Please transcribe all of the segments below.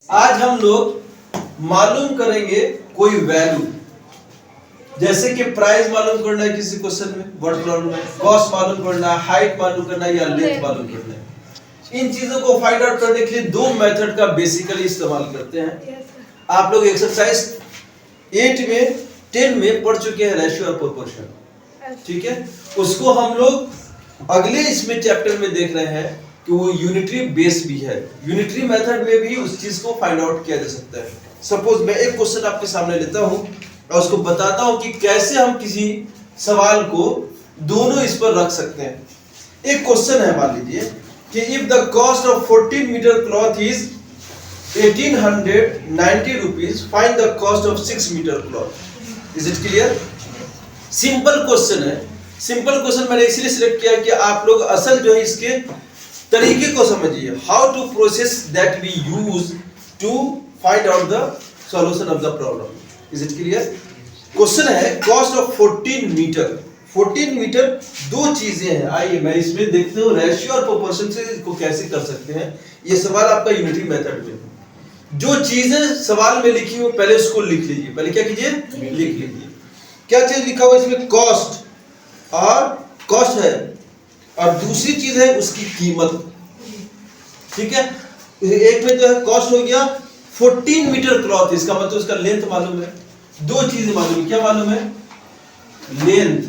आज हम लोग मालूम करेंगे कोई वैल्यू, जैसे कि प्राइस मालूम करना है किसी क्वेश्चन में, वर्ड प्रॉब्लम है, कॉस्ट मालूम करना है, हाइट मालूम करना है या लेंथ मालूम करना है। इन चीजों को फाइंड आउट करने के लिए दो मेथड का बेसिकली इस्तेमाल करते हैं। आप लोग एक्सरसाइज 10 में पढ़ चुके हैं रेशियो और प्रोपोर्शन, ठीक है। उसको हम लोग अगले इसमें चैप्टर में देख रहे हैं कि वो यूनिटरी बेस भी है। यूनिटरी मेथड में भी उस चीज को फाइंड आउट किया जा सकता है। सपोज मैं एक क्वेश्चन आपके सामने लेता हूं और उसको बताता हूं कि कैसे हम किसी सवाल को दोनों इस पर रख सकते हैं। एक क्वेश्चन है, मान लीजिए कि if the cost of 14 metre cloth is 1890 rupees, find the cost of 6 metre cloth. Is it clear? Simple question है। सिंपल क्वेश्चन मैंने इसलिए सिलेक्ट किया कि आप लोग असल जो है इसके तरीके को समझिए, how to process that we use to find out the solution of the problem. Is it clear? Question है कॉस्ट ऑफ 14 मीटर। 14 मीटर दो चीजें हैं। आइए मैं इसमें देखते हूँ रेशियो और प्रोपोर्शन से इसको कैसे कर सकते हैं। ये सवाल आपका यूनिटरी मेथड में, जो चीजें सवाल में लिखी हो पहले उसको लिख लीजिए। पहले क्या कीजिए? लिख लीजिए। क्या चीज लिखा हुआ इसमें? कॉस्ट, और कॉस्ट है, और दूसरी चीज है उसकी कीमत, ठीक है। एक में तो है कॉस्ट हो गया 14 मीटर क्लॉथ, इसका मतलब उसका लेंथ मालूम है। दो चीजें मालूम है। क्या मालूम है? लेंथ।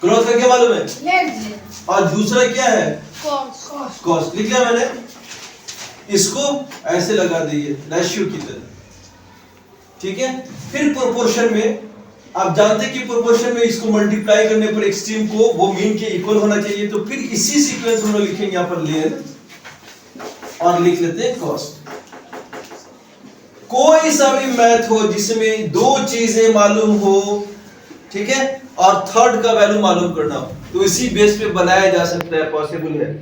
क्लॉथ का क्या मालूम है? लेंथ। और दूसरा क्या है? कॉस्ट। लिख लिया मैंने। इसको ऐसे लगा दीजिए रेशियो की तरह, ठीक है। फिर प्रोपोर्शन में आप जानते हैं कि प्रोपोर्शन में इसको मल्टीप्लाई करने पर एक्सट्रीम को वो मीन के इक्वल होना चाहिए। तो फिर इसी सीक्वेंस में लिखेंगे यहां पर लेंथ और लिख लेते हैं कॉस्ट। कोई सा भी मैथ हो जिसमें दो चीजें मालूम हो, ठीक है, और थर्ड का वैल्यू मालूम करना हो, तो इसी बेस पे बनाया जा सकता है, पॉसिबल है।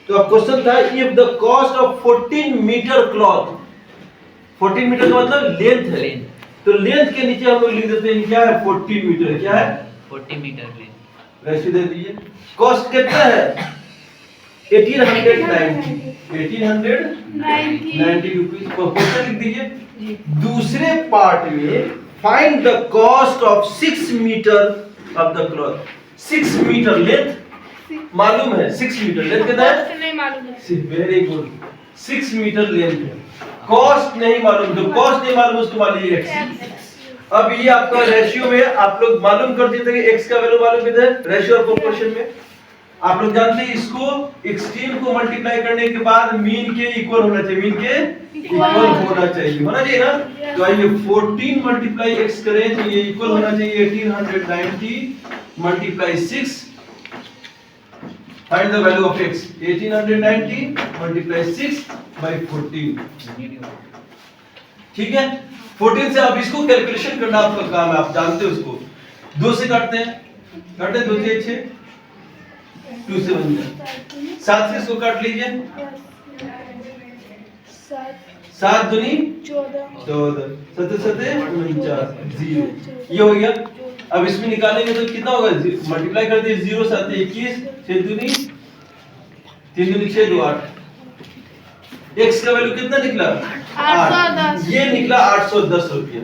तो अब क्वेश्चन था if the cost of 14 metre cloth, 14 metre का मतलब लेंथ है। तो लेंथ के नीचे हम लोग लिख देते हैं क्या है? 14 मीटर। क्या है? 40 मीटर लेंथ। रेशियो दे दीजिए। कॉस्ट कितना है? 1890 रुपीज। प्रोपोर्शन लिख दीजिए। दूसरे पार्ट में find the cost of 6 metre of the cloth. 6 metre length मालूम है। 6 मीटर लेंथ कितना है? नहीं मालूम है। Very good. 6 मीटर लेंथ है। कॉस्ट नहीं मालूम, तो कॉस्ट नहीं मालूम उसको मान लीजिए x। अब ये आपका रेशियो में आप लोग मालूम कर देते हैं x का वैल्यू मालूम कितना है रेशियो और प्रोपोर्शन में। आप लोग जानते हैं इसको एक्सट्रीम को मल्टीप्लाई करने के बाद मीन के इक्वल होना चाहिए। मीन के इक्वल होना चाहिए ना। तो आइए 14 मल्टीप्लाई x करें तो ये इक्वल होना चाहिए 1890 multiply 6। Find the value of x। 1890 multiply 6 by 14, ठीक है। 14 से आप इसको कैलकुलेशन करना आपका काम है, आप जानते हो उसको। 2 से काटते हैं, काटते 2 से 6, 2 से बन जाए। 7 से इसको काट लीजिए, 7 दूनी 14, 7 7 49, 0। ये हो गया। अब इसमें निकालेंगे तो कितना होगा? मल्टीप्लाई कर दिए 0 7 21, 6 दूनी 3 दूनी 6 2 8। x का वैल्यू कितना निकला? 810। ये निकला 810 रुपया।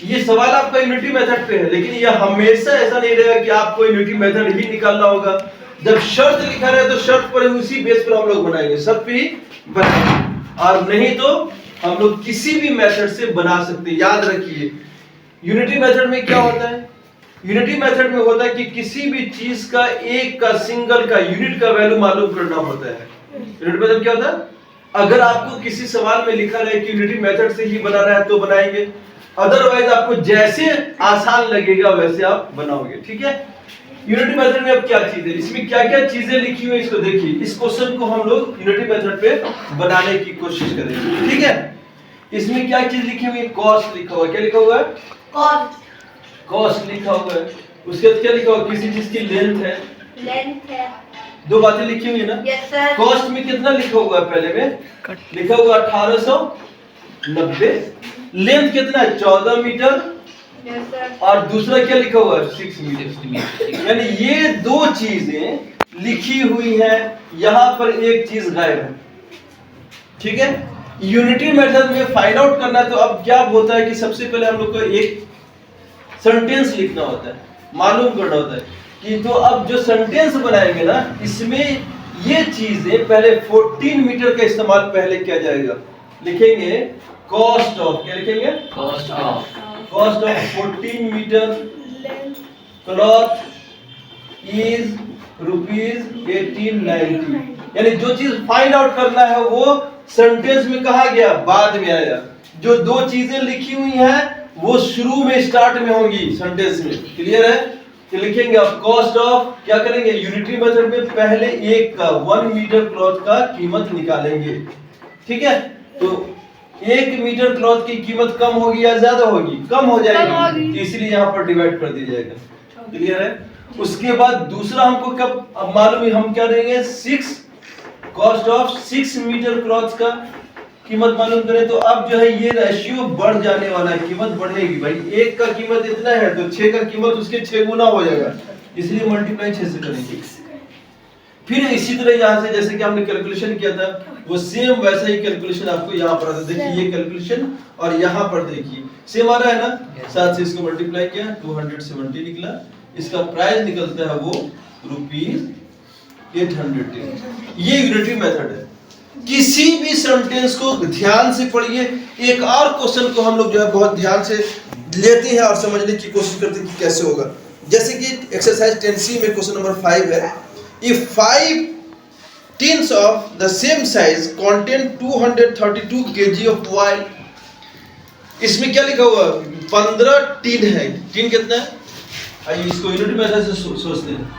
ये सवाल आपका यूनिटी मेथड पे है, लेकिन ये हमेशा ऐसा नहीं रहेगा कि आपको यूनिटी मेथड ही निकालना होगा। जब शर्त लिखा रहे तो शर्त पर उसी बेस पर हम लोग बनाएंगे, शर्त पे ही बनाएंगे, और नहीं तो हम लोग किसी भी मेथड से बना सकते हैं। याद रखिए यूनिटी मेथड में क्या होता है? यूनिटी मेथड में होता है कि किसी भी चीज का एक का सिंगल का यूनिट का वैल्यू मालूम करना होता है। यूनिट मेथड क्या होता है? अगर आपको किसी सवाल में लिखा रहे कि यूनिटी मेथड से ही बनाना है तो बनाएंगे, अदरवाइज आपको जैसे आसान लगेगा वैसे आप बनाओगे, ठीक है। यूनिटी मेथड में अब क्या चीज है, इसमें क्या क्या चीजें लिखी हुई है इसको देखिए। इस क्वेश्चन को हम लोग यूनिटी मेथड पे बनाने की कोशिश करेंगे, ठीक है। इसमें क्या चीज लिखी हुई है? कॉस्ट लिखा हुआ है। क्या लिखा हुआ है? कॉस्ट लिखा हुआ है। उसके बाद क्या लिखा हुआ है? किसी चीज की लेंथ है। दो बातें लिखी हुई है ना। Yes sir. कॉस्ट में कितना लिखा हुआ है? पहले में लिखा हुआ 1890। लेंथ कितना है? 14 मीटर। Yes sir. और दूसरा क्या लिखा हुआ है? 6 मीटर। यानी ये दो चीजें लिखी हुई हैं, यहां पर एक चीज गायब है, ठीक है। यूनिटी मेथड में फाइंड आउट करना है तो अब क्या होता है कि सबसे पहले हम लोग को एक सेंटेंस लिखना होता है, मालूम करना होता है कि तो अब जो सेंटेंस बनाएंगे ना इसमें ये चीजें पहले 14 मीटर का इस्तेमाल पहले किया जाएगा। लिखेंगे कॉस्ट ऑफ, क्या लिखेंगे? Cost of 14 metre cloth is ₹1890। यानी जो चीज फाइंड आउट करना है वो सेंटेंस में कहा गया, बाद में आया। जो दो चीजें लिखी हुई हैं वो शुरू में स्टार्ट में होंगी सेंटेंस में। क्लियर है? तो लिखेंगे अब कॉस्ट ऑफ, क्या करेंगे यूनिटरी मेथड में पहले एक का 1 मीटर क्लॉथ का कीमत निकालेंगे। ठीक है, तो 1 मीटर क्लॉथ की कीमत कम होगी या ज्यादा होगी? कम हो जाएगी, तो इसलिए यहाँ पर डिवाइड कर दिया जाएगा। क्लियर है? उसके बाद दूसरा हमको कब अब मालूम है, हम क्या देंगे 6 कॉस्ट ऑफ 6 मीटर क्लॉथ का कीमत मालूम करें। तो अब जो है ये रेशियो बढ़ जाने वाला है, कीमत बढ़ेगी भाई। 1 का कीमत इतना है तो 6 का कीमत उसके 6 गुना हो जाएगा, इसलिए मल्टीप्लाई 6 से करेंगे। फिर इसी तरह यहाँ से जैसे कि हमने कैलकुलेशन किया था वो सेम वैसा ही कैलकुलेशन आपको यहाँ पर आता है। देखिए ये कैलकुलेशन और यहाँ पर देखिए सेम आ रहा है ना। 7 से इसको मल्टीप्लाई किया 270 निकला, इसका प्राइस निकलता है वो ₹810। ये यूनिटरी मेथड है। किसी भी सेंटेंस को ध्यान से पढ़िए। एक और क्वेश्चन को हम लोग जो है बहुत ध्यान से लेते हैं और समझने की कोशिश करते हैं कि कैसे होगा। जैसे कि एक्सरसाइज 10C में क्वेश्चन नंबर 5 है, if 5 tins of the same size contain 232 kg of oil। इसमें क्या लिखा हुआ? 15 टीन है। टीन कितना है? आइए इसको यूनिट मेथड से सोचते हैं।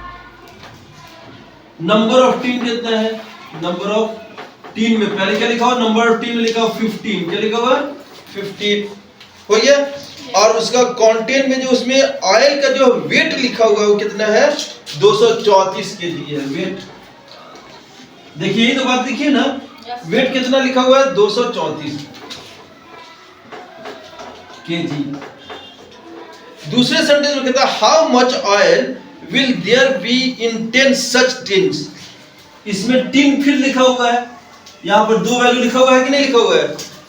नंबर ऑफ टीन कितना है? नंबर ऑफ टीन में पहले क्या लिखा हुआ? नंबर ऑफ टीन में लिखा हुआ 15। क्या लिखा हुआ? 15 हो गया। और उसका कंटेंट में जो उसमें ऑयल का जो वेट लिखा हुआ है वो कितना है? 234 केजी है वेट। देखिए ये तो बात देखिए ना, वेट कितना लिखा हुआ है? 234 केजी। दूसरे सेंटेंस में कहता है how much oil will there be in 10 such tins. इसमें टिन फिर लिखा हुआ है, यहाँ पर 2 वैल्यू लिखा हुआ है कि नहीं लिखा हुआ है?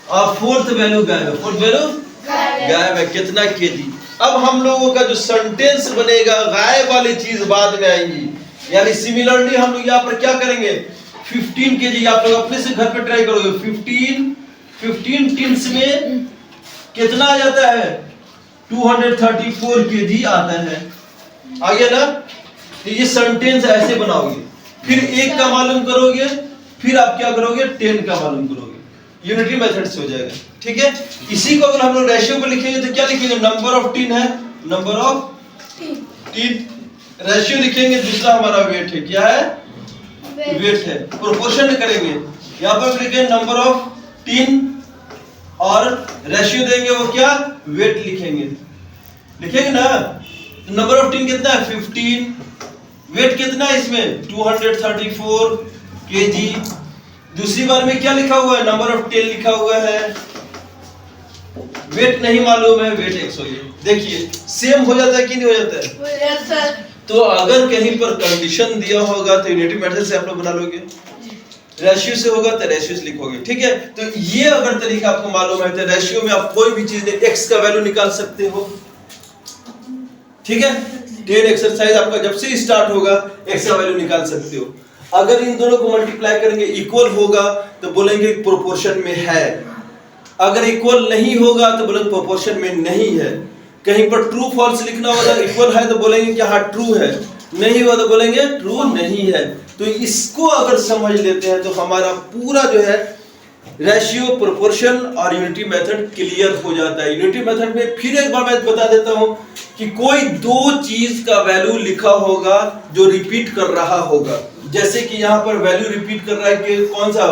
और 4th वैल्यू गायब है। 4th वैल्यू गायब है। कितना केजी? अब हम लोगों का जो सेंटेंस बनेगा गायब वाली चीज बाद में आएंगी। यानी सिमिलरली हम लोग यहाँ पर क्या करेंगे? 15 केजी। आप लोग अपने से घर पे ट्राई करोगे। 15 टिन्स में कितना आ जाता है? 234 केजी आता है। आ गया ना? तो ये सेंटेंस ऐसे बनाओगे। फिर 1 का मालूम करोगे, फिर आप क्या करोगे? 10 का मालूम करोगे। यूनिटरी मेथड से हो जाएगा। ठीक है, इसी को अगर हम लोग रेशियो पर लिखेंगे तो क्या लिखेंगे? नंबर ऑफ टीन है, नंबर ऑफ टीन। रेशियो लिखेंगे, दूसरा हमारा वेट है। क्या है? वेट है। प्रोपोर्शन करेंगे, यहाँ पर लिखेंगे नंबर ऑफ टीन और रेशियो देंगे वो क्या? वेट लिखेंगे। लिखेंगे ना? नंबर ऑफ टीन कितना है? 15। वेट कितना है इसमें? 234 केजी। दूसरी बार में क्या लिखा हुआ है? नंबर ऑफ टेन लिखा हुआ है। वेट नहीं मालूम है, वेट 100 है। देखिए सेम हो जाता है कि नहीं हो जाता है? Yes sir. तो अगर कहीं पर कंडीशन दिया होगा तो यूनिटरी मेथड से आप लोग बना लोगे। रेशियो से होगा तो रेशियो से लिखोगे। ठीक है, तो ये अगर तरीका आपको मालूम है तो रेशियो में आप कोई भी चीज ने x का वैल्यू निकाल सकते हो। ठीक है, 10 एक्सरसाइज आपका जब से स्टार्ट होगा x का वैल्यू निकाल सकते हो। अगर इन दोनों को मल्टीप्लाई करेंगे इक्वल होगा तो बोलेंगे प्रोपोर्शन में है। अगर इक्वल नहीं होगा तो बोलेंगे प्रोपोर्शन में नहीं है। कहीं पर ट्रू फॉल्स लिखना होगा, इक्वल है तो बोलेंगे कि हाँ ट्रू है, नहीं हुआ तो बोलेंगे ट्रू नहीं है। तो इसको अगर समझ लेते हैं तो हमारा पूरा जो है रेशियो, प्रोपोर्शन और यूनिटी मेथड क्लियर हो जाता है। यूनिटी मेथड में फिर एक बार मैं बता देता हूं कि कोई 2 चीज का वैल्यू लिखा होगा जो रिपीट कर रहा होगा। जैसे कि यहाँ पर वैल्यू रिपीट कर रहा है कि कौन सा?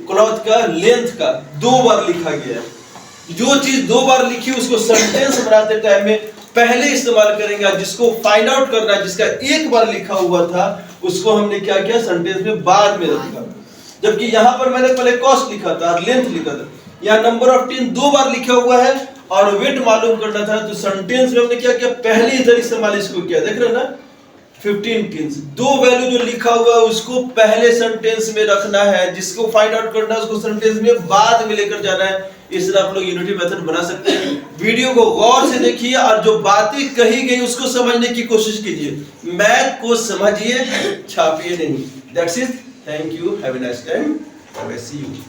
क्लॉथ का लेंथ का 2 बार लिखा गया है। जो चीज 2 बार लिखी उसको सेंटेंस बनाते टाइम में पहले इस्तेमाल करेंगे। जिसको फाइंड आउट करना है, जिसका 1 बार लिखा हुआ था उसको हमने क्या किया? सेंटेंस में बाद में रखा। जबकि यहाँ पर मैंने पहले कॉस्ट लिखा था और लेंथ लिखा था। यहाँ नंबर ऑफ टीन 2 बार लिखा हुआ है और वेट मालूम करना था, तो सेंटेंस में हमने क्या किया? पहले इधर इस्तेमाल इसको किया। देख रहे हैं ना? 15 टिन्स। दो वैल्यू जो लिखा हुआ है उसको पहले सेंटेंस में रखना है, जिसको फाइंड आउट करना है उसको सेंटेंस में बाद में लेकर जाना है। इस तरह आप लोग यूनिटी मेथड बना सकते हैं। वीडियो को गौर से देखिए और जो बातें कही गई उसको समझने की कोशिश कीजिए। मैथ को समझिए, छापिए नहीं। That's it. Thank you. Have a nice time. See you.